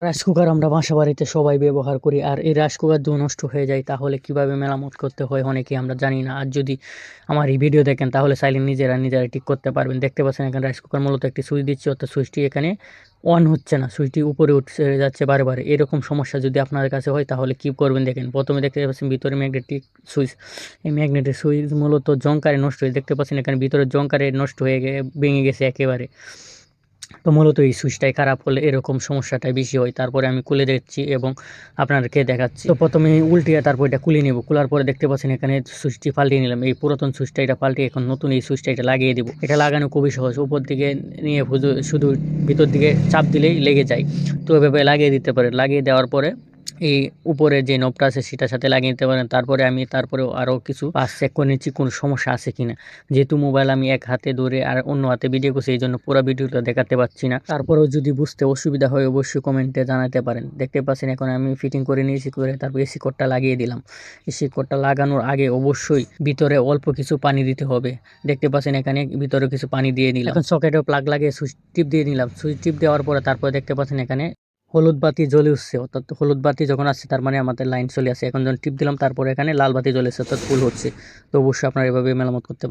Rice cooker আমরা বাসা বাড়িতে সবাই ব্যবহার করি, আর এই রাইস কুকার যদি নষ্ট হয়ে যায় তাহলে কিভাবে মেরামত করতে হয় অনেকেই আমরা জানি না। আর যদি আমার এই ভিডিও দেখেন তাহলে চাইলে নিজেরা ঠিক করতে পারবেন। দেখতে পাচ্ছেন এখানে রাইস কুকার মূলত একটি সুইচ দিচ্ছি, অর্থাৎ সুইচটি এখানে অন হচ্ছে না, সুইচটি উপরে উঠে যাচ্ছে বারে বারে। এরকম সমস্যা যদি আপনার কাছে হয় তাহলে কি করবেন দেখেন। প্রথমে দেখতে পাচ্ছেন ভিতরে ম্যাগনেটিক সুইচ, এই ম্যাগনেটিক সুইচ মূলত জংকারে নষ্ট হয়ে, দেখতে পাচ্ছেন এখানে ভিতরে জংকারে নষ্ট হয়ে ভেঙে গেছে একেবারে। তো মূলত এই সুইচটাই খারাপ হলে এরকম সমস্যাটাই বেশি হয়। তারপরে আমি খুলে দিচ্ছি এবং আপনাদেরকে দেখাচ্ছি। তো প্রথমে উল্টিয়ে তারপর এটা খুলে নেব। খোলার পরে দেখতে পাচ্ছেন এখানে সুইচটি পাল্টিয়ে নিলাম, এই পুরাতন সুইচটা এটা পাল্টিয়ে এখন নতুন এই সুইচটা এটা লাগিয়ে দেবো। এটা লাগানো খুবই সহজ, উপর দিকে নিয়ে শুধু ভিতর দিকে চাপ দিলেই লেগে যায়। তো এভাবে লাগিয়ে দিতে পারে। লাগিয়ে দেওয়ার পরে এই উপরে যে নবটা আছে সেটার সাথে লাগিয়ে নিতে পারেন। তারপরে আমি আরও কিছু পাস চেক করে নিচ্ছি কোনো সমস্যা আছে কিনা। যেহেতু মোবাইল আমি এক হাতে ধরে আর অন্য হাতে ভিডিও করছি, এই জন্য পুরো ভিডিওটা দেখাতে পাচ্ছি না। তারপরেও যদি বুঝতে অসুবিধা হয় অবশ্যই কমেন্টে জানাতে পারেন। দেখতে পাচ্ছেন এখন আমি ফিটিং করে নিয়েছি, করে তারপর এসি কোডটা লাগিয়ে দিলাম। এসি কোডটা লাগানোর আগে অবশ্যই ভিতরে অল্প কিছু পানি দিতে হবে। দেখতে পাচ্ছেন এখানে ভিতরে কিছু পানি দিয়ে নিলাম। এখন সকেটে প্লাগ লাগিয়ে সুইচ টিপ দিয়ে নিলাম। সুইচ টিপ দেওয়ার পরে তারপরে দেখতে পাচ্ছেন এখানে হলুদ বাতি জ্বলে উঠছে, অর্থাৎ হলুদ বাতি যখন আসছে তার মানে আমাদের লাইন চলে আসে। এখন যখন টিপ দিলাম তারপরে এখানে লাল বাতি জ্বলেছে, অর্থাৎ ফুল হচ্ছে। তো অবশ্যই আপনারা এভাবে মেরামত করতে